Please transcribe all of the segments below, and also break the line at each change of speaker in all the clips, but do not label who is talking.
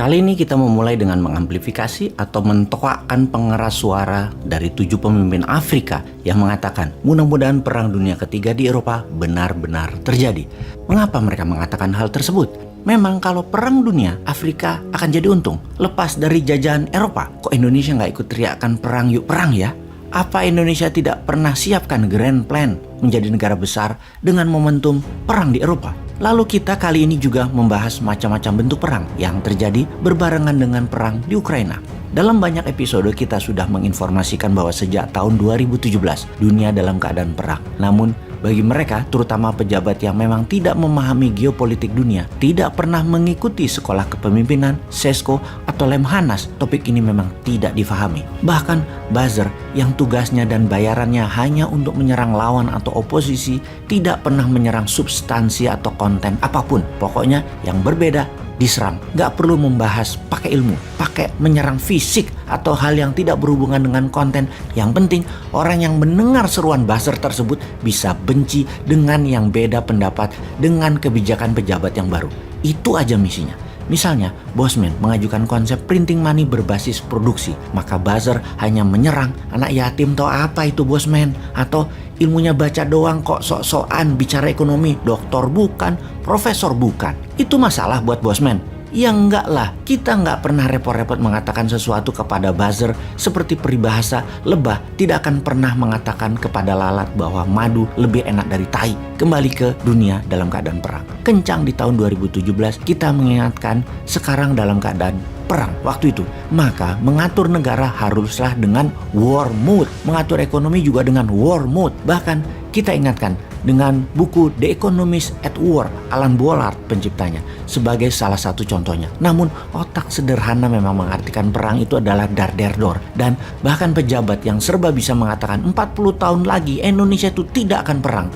Kali ini kita memulai dengan mengamplifikasi atau mentoakkan pengeras suara dari 7 pemimpin Afrika yang mengatakan mudah-mudahan Perang Dunia Ketiga di Eropa benar-benar terjadi. Mengapa mereka mengatakan hal tersebut? Memang kalau perang dunia, Afrika akan jadi untung. Lepas dari jajahan Eropa, kok Indonesia nggak ikut teriakan perang yuk perang ya? Apa Indonesia tidak pernah siapkan grand plan menjadi negara besar dengan momentum perang di Eropa? Lalu kita kali ini juga membahas macam-macam bentuk perang yang terjadi berbarengan dengan perang di Ukraina. Dalam banyak episode kita sudah menginformasikan bahwa sejak tahun 2017 dunia dalam keadaan perang. Namun bagi mereka, terutama pejabat yang memang tidak memahami geopolitik dunia, tidak pernah mengikuti sekolah kepemimpinan, SESCO, atau Lemhanas, topik ini memang tidak difahami. Bahkan buzzer yang tugasnya dan bayarannya hanya untuk menyerang lawan atau oposisi, tidak pernah menyerang substansi atau konten apapun. Pokoknya yang berbeda diserang. Gak perlu membahas pakai ilmu, pakai menyerang fisik atau hal yang tidak berhubungan dengan konten. Yang penting orang yang mendengar seruan buzzer tersebut bisa benci dengan yang beda pendapat dengan kebijakan pejabat yang baru. Itu aja misinya. Misalnya, Bosman mengajukan konsep printing money berbasis produksi, maka buzzer hanya menyerang anak yatim. Tahu apa itu Bosman? Atau ilmunya baca doang kok sok-sokan bicara ekonomi, doktor bukan, profesor bukan. Itu masalah buat Bosman? Ya enggak lah, kita enggak pernah repot-repot mengatakan sesuatu kepada buzzer seperti peribahasa lebah tidak akan pernah mengatakan kepada lalat bahwa madu lebih enak dari tai. Kembali ke dunia dalam keadaan perang. Kencang di tahun 2017 kita mengingatkan sekarang dalam keadaan perang waktu itu. Maka mengatur negara haruslah dengan war mode. Mengatur ekonomi juga dengan war mode. Bahkan kita ingatkan dengan buku The Economist at War, Alan Bollard penciptanya, sebagai salah satu contohnya. Namun otak sederhana memang mengartikan perang itu adalah dar der dor. Dan bahkan pejabat yang serba bisa mengatakan 40 tahun lagi Indonesia itu tidak akan perang.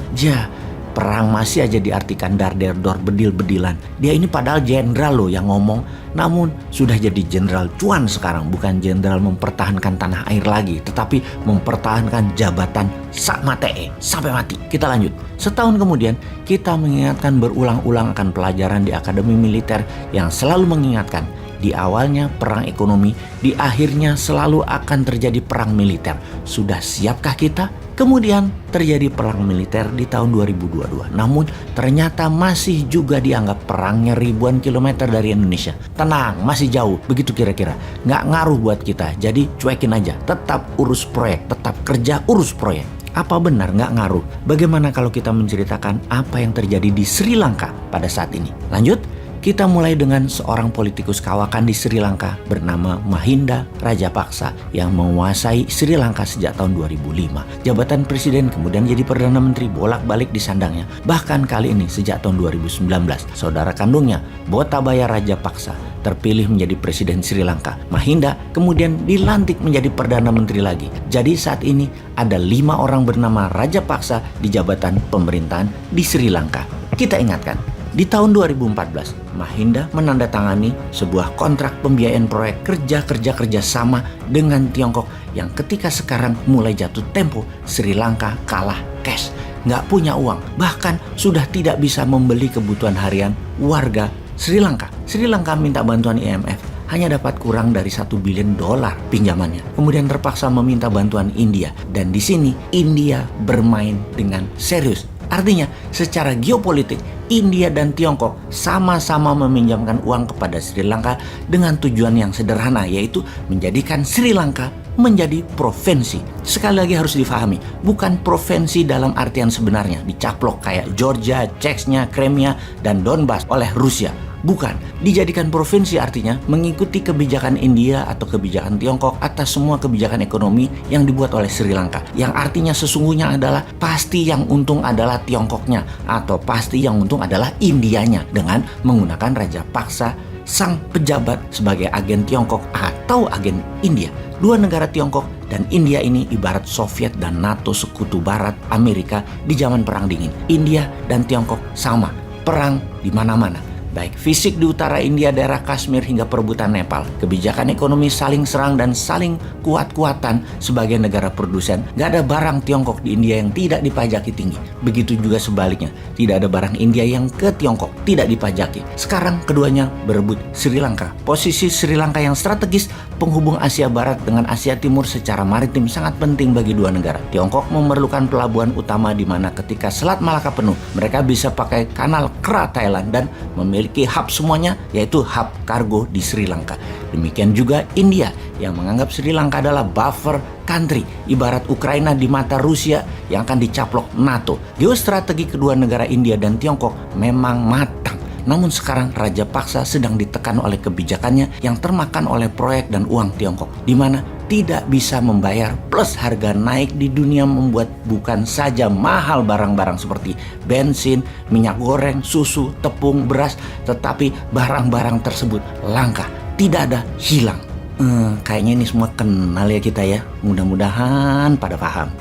Perang masih aja diartikan dar der dor, bedil-bedilan. Dia ini padahal jenderal loh yang ngomong, namun sudah jadi jenderal cuan sekarang. Bukan jenderal mempertahankan tanah air lagi, tetapi mempertahankan jabatan sak matee sampai mati. Kita lanjut. Setahun kemudian kita mengingatkan berulang-ulang akan pelajaran di Akademi Militer yang selalu mengingatkan di awalnya perang ekonomi, di akhirnya selalu akan terjadi perang militer. Sudah siapkah kita? Kemudian terjadi perang militer di tahun 2022. Namun ternyata masih juga dianggap perangnya ribuan kilometer dari Indonesia. Tenang, masih jauh. Begitu kira-kira. Nggak ngaruh buat kita. Jadi cuekin aja. Tetap urus proyek. Tetap kerja urus proyek. Apa benar nggak ngaruh? Bagaimana kalau kita menceritakan apa yang terjadi di Sri Lanka pada saat ini? Lanjut. Kita mulai dengan seorang politikus kawakan di Sri Lanka bernama Mahinda Rajapaksa yang menguasai Sri Lanka sejak tahun 2005. Jabatan presiden kemudian jadi Perdana Menteri bolak-balik disandangnya. Bahkan kali ini sejak tahun 2019, saudara kandungnya Gotabaya Rajapaksa terpilih menjadi presiden Sri Lanka. Mahinda kemudian dilantik menjadi Perdana Menteri lagi. Jadi saat ini ada 5 orang bernama Rajapaksa di jabatan pemerintahan di Sri Lanka. Kita ingatkan, di tahun 2014, Mahinda menandatangani sebuah kontrak pembiayaan proyek kerja sama dengan Tiongkok yang ketika sekarang mulai jatuh tempo, Sri Lanka kalah cash, nggak punya uang, bahkan sudah tidak bisa membeli kebutuhan harian warga Sri Lanka. Sri Lanka minta bantuan IMF, hanya dapat kurang dari $1 billion pinjamannya. Kemudian terpaksa meminta bantuan India, dan di sini India bermain dengan serius. Artinya, secara geopolitik, India dan Tiongkok sama-sama meminjamkan uang kepada Sri Lanka dengan tujuan yang sederhana, yaitu menjadikan Sri Lanka menjadi provinsi. Sekali lagi harus difahami, bukan provinsi dalam artian sebenarnya, dicaplok kayak Georgia, Chechnya, Crimea, dan Donbas oleh Rusia. Bukan, dijadikan provinsi artinya mengikuti kebijakan India atau kebijakan Tiongkok atas semua kebijakan ekonomi yang dibuat oleh Sri Lanka. Yang artinya sesungguhnya adalah pasti yang untung adalah Tiongkoknya atau pasti yang untung adalah Indianya dengan menggunakan Rajapaksa sang pejabat sebagai agen Tiongkok atau agen India. Dua negara Tiongkok dan India ini ibarat Soviet dan NATO sekutu barat Amerika di zaman Perang Dingin. India dan Tiongkok sama, perang di mana-mana. baik fisik di utara India, daerah Kashmir hingga perebutan Nepal. Kebijakan ekonomi saling serang dan saling kuat-kuatan sebagai negara produsen. Gak ada barang Tiongkok di India yang tidak dipajaki tinggi. Begitu juga sebaliknya, tidak ada barang India yang ke Tiongkok tidak dipajaki. Sekarang keduanya berebut Sri Lanka. Posisi Sri Lanka yang strategis, penghubung Asia Barat dengan Asia Timur secara maritim sangat penting bagi dua negara. Tiongkok memerlukan pelabuhan utama di mana ketika Selat Malaka penuh, mereka bisa pakai kanal Kra Thailand dan memiliki hub semuanya, yaitu hub kargo di Sri Lanka. Demikian juga India yang menganggap Sri Lanka adalah buffer country, ibarat Ukraina di mata Rusia yang akan dicaplok NATO. Geostrategi kedua negara India dan Tiongkok memang matang. Namun sekarang Raja Paksa sedang ditekan oleh kebijakannya yang termakan oleh proyek dan uang Tiongkok, di mana tidak bisa membayar plus harga naik di dunia membuat bukan saja mahal barang-barang seperti bensin, minyak goreng, susu, tepung, beras, tetapi barang-barang tersebut langka, tidak ada, hilang. Kayaknya ini semua kenal ya kita ya. Mudah-mudahan pada paham.